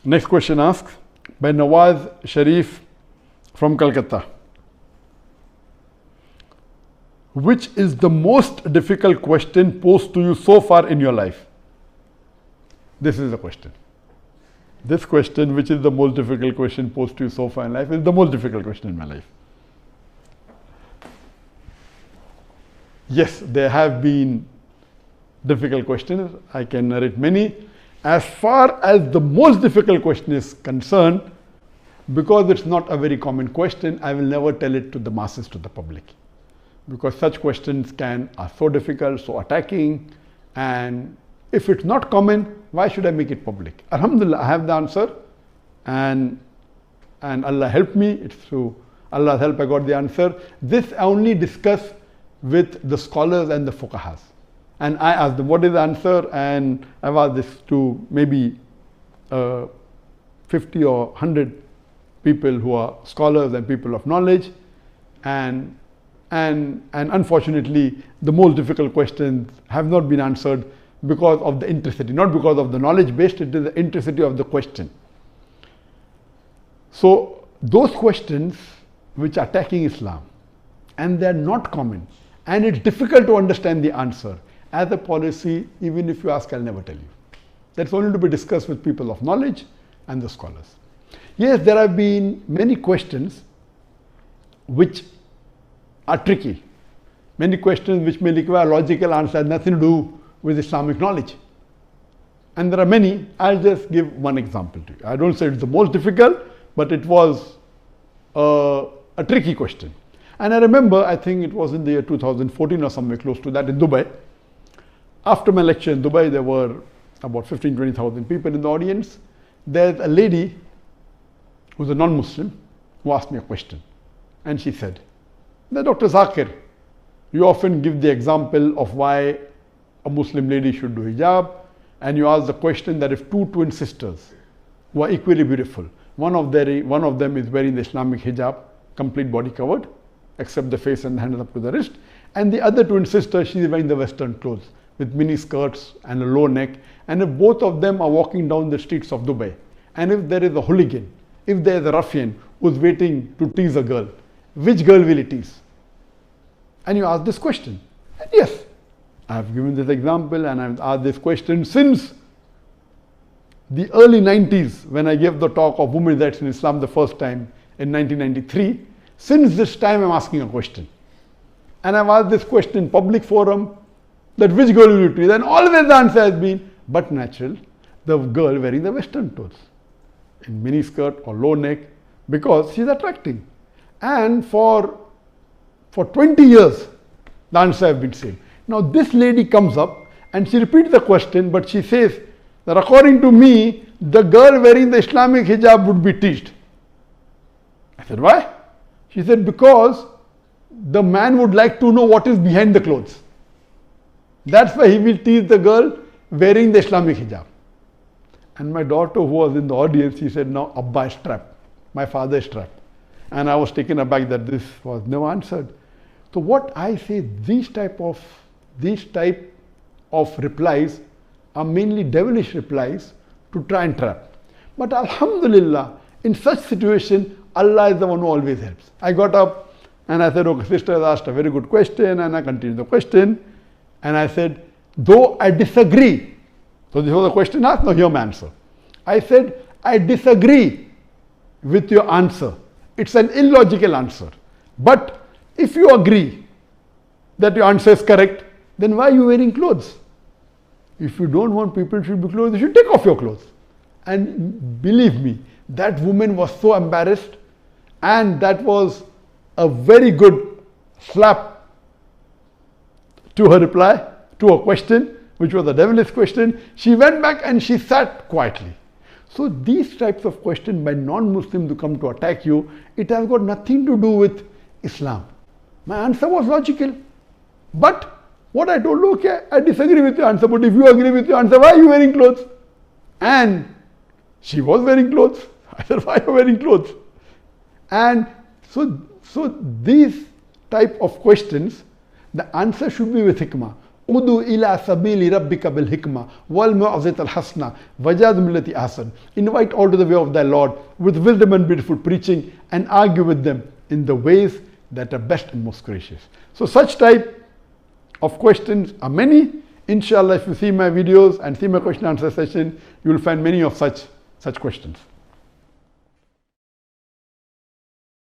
Next question asks by Nawaz Sharif from Calcutta. Which is the most difficult question posed to you so far in your life? This is the question. This question, which is the most difficult question posed to you so far in life, is the most difficult question in my life. Yes, there have been difficult questions. I can narrate many. As far as the most difficult question is concerned, because it's not a very common question, I will never tell it to the masses, to the public. Because such questions are so difficult, so attacking, and if it's not common, why should I make it public? Alhamdulillah, I have the answer, and Allah helped me. It's through Allah's help I got the answer. This I only discuss with the scholars and the fuqahas. And I asked them, what is the answer? And I've asked this to maybe 50 or 100 people who are scholars and people of knowledge. And unfortunately, the most difficult questions have not been answered because of the intricity, not because of the knowledge based, it is the intricity of the question. So those questions which are attacking Islam, and they are not common, and it's difficult to understand the answer. As a policy, even if you ask, I'll never tell you. That's only to be discussed with people of knowledge and the scholars. Yes, there have been many questions which are tricky. Many questions which may require logical answer, has nothing to do with Islamic knowledge. And there are many. I'll just give one example to you. I don't say it's the most difficult, but it was a tricky question. And I remember, I think it was in the year 2014 or somewhere close to that in Dubai. After my lecture in Dubai, there were about 15,000-20,000 people in the audience. There's a lady who's a non-Muslim who asked me a question. And she said, Dr. Zakir, you often give the example of why a Muslim lady should do hijab, and you ask the question that if two twin sisters who are equally beautiful, one of them is wearing the Islamic hijab, complete body covered, except the face and the hands up to the wrist, and the other twin sister, she is wearing the Western clothes with mini skirts and a low neck, and if both of them are walking down the streets of Dubai, and if there is a hooligan, if there is a ruffian who's waiting to tease a girl, which girl will he tease? And you ask this question. And yes, I have given this example and I've asked this question since the early 90s when I gave the talk of women's rights in Islam the first time in 1993. Since this time I'm asking a question. And I've asked this question in public forum that which girl will you tease? And always the answer has been, but natural, the girl wearing the Western clothes in mini skirt or low neck because she's attracting. And for 20 years, the answer has been same. Now this lady comes up and she repeats the question, but she says that according to me, the girl wearing the Islamic hijab would be teased. I said, why? She said, because the man would like to know what is behind the clothes. That's why he will tease the girl wearing the Islamic hijab. And my daughter who was in the audience, she said, no, Abba is trapped. My father is trapped. And I was taken aback that this was never answered. So what I say, these type of replies are mainly devilish replies to try and trap. But Alhamdulillah, in such situation, Allah is the one who always helps. I got up and I said, okay, sister has asked a very good question, and I continued the question. And I said, though I disagree. So this was a question asked, now hear my answer. I said, I disagree with your answer. It's an illogical answer. But if you agree that your answer is correct, then why are you wearing clothes? If you don't want people to be clothes, you should take off your clothes. And believe me, that woman was so embarrassed, and that was a very good slap to her reply, to her question, which was a devilish question. She went back and she sat quietly. So these types of questions by non-Muslims who come to attack you, it has got nothing to do with Islam. My answer was logical. But what I told, okay, I disagree with your answer, but if you agree with your answer, why are you wearing clothes? And she was wearing clothes. I said, why are you wearing clothes? And so these type of questions, the answer should be with hikmah. Udu ila sabili rabbika bil hikmah wal mu'azat al hasna wajad millati ahsan. Invite all to the way of thy Lord with wisdom and beautiful preaching, and argue with them in the ways that are best and most gracious. So such type of questions are many. Inshallah, if you see my videos and see my question answer session, you will find many of such questions.